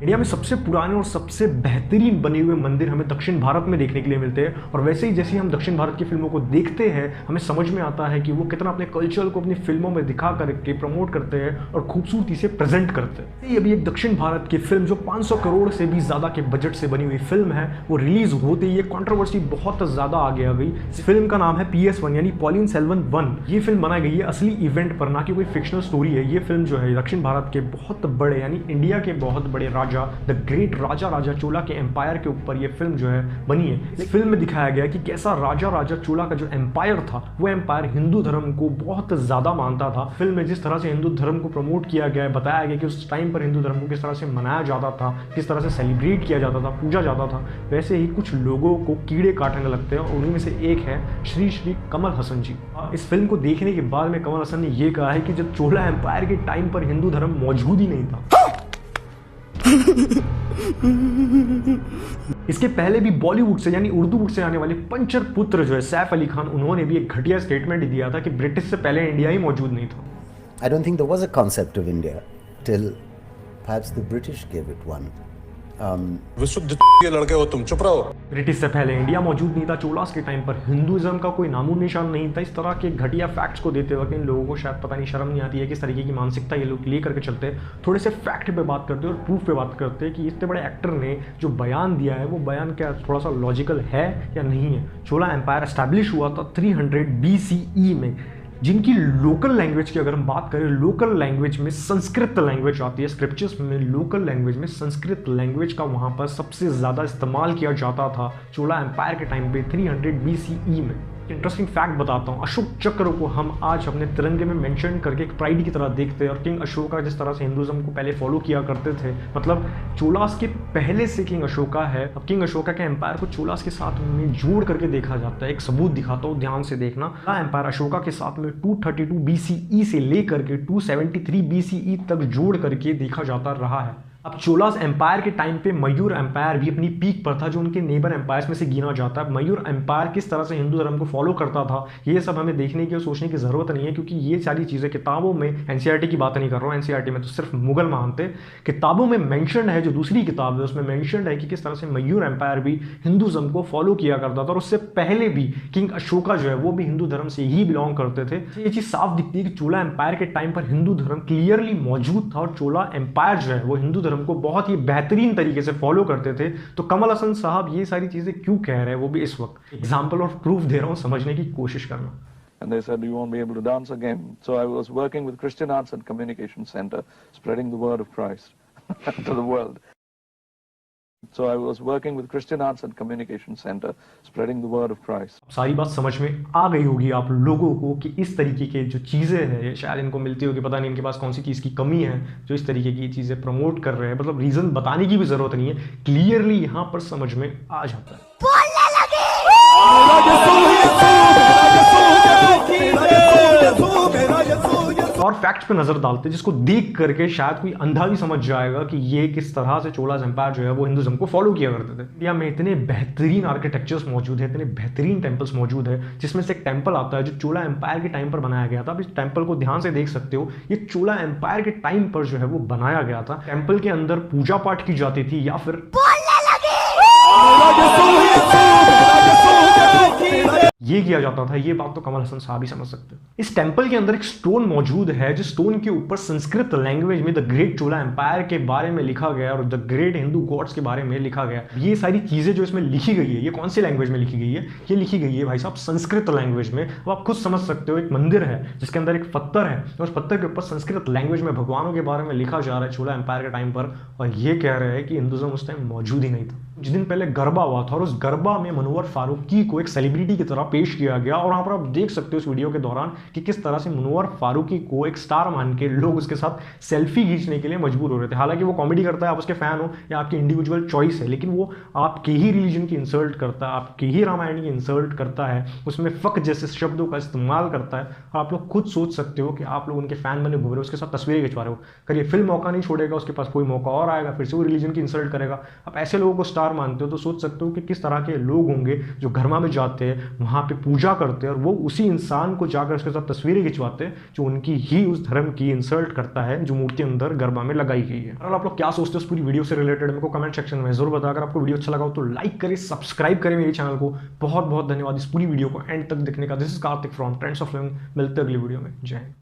India में सबसे पुराने और सबसे बेहतरीन बने हुए मंदिर हमें दक्षिण भारत में देखने के लिए मिलते हैं। और वैसे ही जैसे हम दक्षिण भारत की फिल्मों को देखते हैं, हमें समझ में आता है कि वो कितना अपने कल्चर को अपनी फिल्मों में दिखा करके प्रमोट करते हैं और खूबसूरती से प्रेजेंट करते हैं। अभी एक दक्षिण भारत की फिल्म जो 500 करोड़ से भी ज़्यादा के बजट से बनी हुई फिल्म है, वो रिलीज होते ही ये कंट्रोवर्सी बहुत ज़्यादा आगे आ गई। इस फिल्म का नाम है PS1 यानी पॉलियन सेल्वन 1। ये फिल्म बनाई गई है असली इवेंट पर, ना कि कोई फिक्शनल स्टोरी है। ये फिल्म जो है दक्षिण भारत के बहुत बड़े यानी इंडिया के बहुत बड़े राजा द ग्रेट राजा चोला के एम्पायर के ऊपर ये फिल्म जो है बनी है। इस फिल्म में दिखाया गया कि कैसा राजा चोला का जो एम्पायर था, वो एम्पायर हिंदू धर्म को बहुत ज्यादा मानता था। फिल्म में जिस तरह से हिंदू धर्म को प्रमोट किया गया है, बताया गया कि उस टाइम पर हिंदू धर्म को किस तरह से मनाया जाता था, किस तरह से सेलिब्रेट किया जाता था, पूजा जाता था। वैसे ही कुछ लोगों को कीड़े काटने लगते हैं और उन्हीं में से एक है श्री कमल हसन जी। इस फिल्म को देखने के बाद में कमल हसन ने यह कहा है कि जब चोला एम्पायर के टाइम पर हिंदू धर्म मौजूद ही नहीं था। इसके पहले भी बॉलीवुड से यानी उर्दू से आने वाले पंचर पुत्र जो है सैफ अली खान, उन्होंने भी एक घटिया स्टेटमेंट दिया था कि ब्रिटिश से पहले इंडिया ही मौजूद नहीं था। I don't think there was a concept of India till perhaps the British gave it one. विश्व के लड़के हो तुम, चुप रहो। ब्रिटिश से पहले इंडिया मौजूद नहीं था। चोलास के टाइम पर हिंदुइज्म का कोई नामो निशान नहीं था। इस तरह के घटिया फैक्ट्स को देते वक्त इन लोगों को शायद पता नहीं शर्म नहीं आती है किस तरीके की मानसिकता ये लोग ले करके चलते हैं। थोड़े से फैक्ट पे बात करते हैं और प्रूफ पे बात करते हैं कि इतने बड़े एक्टर ने जो बयान दिया है, वो बयान क्या थोड़ा सा लॉजिकल है या नहीं है। चोला एम्पायर एस्टैब्लिश हुआ था 300 BCE में, जिनकी लोकल लैंग्वेज की अगर हम बात करें, लोकल लैंग्वेज में संस्कृत लैंग्वेज आती है। स्क्रिप्चर्स में लोकल लैंग्वेज में संस्कृत लैंग्वेज का वहाँ पर सबसे ज़्यादा इस्तेमाल किया जाता था चोला एम्पायर के टाइम पे 300 BCE में। इंटरेस्टिंग फैक्ट बताता हूँ, अशोक चक्र को हम आज अपने तिरंगे में मेंशन करके एक प्राइड की तरह देखते हैं। और किंग अशोका जिस तरह से हिंदुइज्म को पहले फॉलो किया करते थे, मतलब चोलास के पहले से किंग अशोका है। अब किंग अशोका के एम्पायर को चोलास के साथ में जोड़ करके देखा जाता है। एक सबूत दिखाता हूँ, ध्यान से देखना। एम्पायर अशोका के साथ में 232 BCE से लेकर के 273 BCE तक जोड़ करके देखा जाता रहा है। अब चोलास एम्पायर के टाइम पे मयूर एम्पायर भी अपनी पीक पर था, जो उनके नेबर एम्पायर्स में से गिना जाता है। मयूर एम्पायर किस तरह से हिंदू धर्म को फॉलो करता था, ये सब हमें देखने की और सोचने की ज़रूरत नहीं है, क्योंकि ये सारी चीज़ें किताबों में, NCERT की बात नहीं कर रहा हूँ, NCERT में तो सिर्फ मुगल मानते, किताबों में मैंशनड है। जो दूसरी किताब है उसमें मैंशनड है कि किस तरह से मयूर एम्पायर भी हिंदुज़म को फॉलो किया करता था। और उससे पहले भी किंग अशोका जो है वो भी हिंदू धर्म से ही बिलोंग करते थे। ये चीज़ साफ दिखती है कि चोला एम्पायर के टाइम पर हिंदू धर्म क्लियरली मौजूद था और चोला एम्पायर जो है वो हिंदू धर्म को बहुत ही बेहतरीन तरीके से फॉलो करते थे। तो कमल हसन साहब ये सारी चीजें क्यों कह रहे हैं, वो भी इस वक्त एग्जाम्पल और प्रूफ दे रहा हूं, समझने की कोशिश करना। And they said, you won't be able to dance again. So I was working with Christian Arts and Communication Center, spreading the word of Christ to the world. So I was working with Christian Arts and Communication Center, spreading the word of Christ. सारी बात समझ में आ गई होगी आप लोगों को कि इस तरीके के जो चीज़ें हैं शायद इनको मिलती होगी, पता नहीं इनके पास कौन सी चीज़ की कमी है जो इस तरीके की चीज़ें प्रमोट कर रहे हैं। मतलब रीज़न बताने की भी ज़रूरत नहीं है, क्लियरली यहाँ पर समझ में आ जाता है। और फैक्ट्स पे नजर डालते हैं जिसको देख करके शायद कोई अंधा भी समझ जाएगा कि ये किस तरह से चोलास एम्पायर जो है वो हिंदुइज्म को फॉलो किया करते थे। इंडिया में इतने बेहतरीन आर्किटेक्चर्स मौजूद है, इतने बेहतरीन टेंपल्स मौजूद है, जिसमें से एक टेंपल आता है जो चोला एम्पायर के टाइम पर बनाया गया था। आप इस टेंपल को ध्यान से देख सकते हो, ये चोला एम्पायर के टाइम पर जो है वो बनाया गया था। टेंपल के अंदर पूजा पाठ की जाती थी या फिर ये किया जाता था। ये बात तो कमल हसन साहब ही समझ सकते हैं। इस टेंपल के अंदर एक स्टोन मौजूद है, जिस स्टोन के ऊपर संस्कृत लैंग्वेज में द ग्रेट चोला एम्पायर के बारे में लिखा गया और द ग्रेट हिंदू गॉड्स के बारे में लिखा गया। ये सारी चीजें जो इसमें लिखी गई है, ये कौन सी लैंग्वेज में लिखी गई है? ये लिखी गई है भाई साहब संस्कृत लैंग्वेज में। अब आप खुद समझ सकते हो, एक मंदिर है जिसके अंदर एक पत्थर है और उस पत्थर के ऊपर संस्कृत लैंग्वेज में भगवानों के बारे में लिखा जा रहा है चोला एम्पायर के टाइम पर, और ये कह रहे हैं कि हिंदुइज्म उस टाइम मौजूद ही नहीं था। कुछ दिन पहले गरबा हुआ था और उस गरबा में मुनव्वर फारूकी को एक सेलिब्रिटी की तरह पेश किया गया, और वहां पर आप देख सकते हो इस वीडियो के दौरान कि किस तरह से मुनव्वर फारूकी को एक स्टार मान के लोग उसके साथ सेल्फी खींचने के लिए मजबूर हो रहे थे। हालांकि वो कॉमेडी करता है, आप उसके फैन हो या आपकी इंडिविजुअल चॉइस है, लेकिन वो आपके ही रिलीजन की इंसल्ट करता है, आपके ही रामायण की इंसल्ट करता है, उसमें फक जैसे शब्दों का इस्तेमाल करता है। और आप लोग खुद सोच सकते हो कि आप लोग उनके फैन बने घूम रहे हो, उसके साथ तस्वीरें खिंचवा रहे हो। करिए फिल्म मौका नहीं छोड़ेगा, उसके पास कोई मौका और आएगा, फिर से वो रिलीजन की इंसल्ट करेगा। आप ऐसे लोगों को स्टार मानते हो तो सोच सकते हो कि किस तरह के लोग होंगे जो घरमा में जाते हैं, वहाँ पे पूजा करते हैं और वो उसी इंसान को जाकर उसके साथ तस्वीरें खिंचवाते हैं जो उनकी ही उस धर्म की इंसल्ट करता है जो मूर्ति अंदर गरबा में लगाई गई है। और आप लोग क्या सोचते हो उस पूरी वीडियो से रिलेटेड मेरे को कमेंट सेक्शन में जरूर बताया। अगर आपको वीडियो अच्छा लगा हो तो लाइक करें, सब्सक्राइब करें मेरे चैनल को। बहुत बहुत धन्यवाद इस पूरी वीडियो को एंड तक देखने का। This is Kartik from trends of living. मिलते हैं अगली वीडियो में। जय हिंद।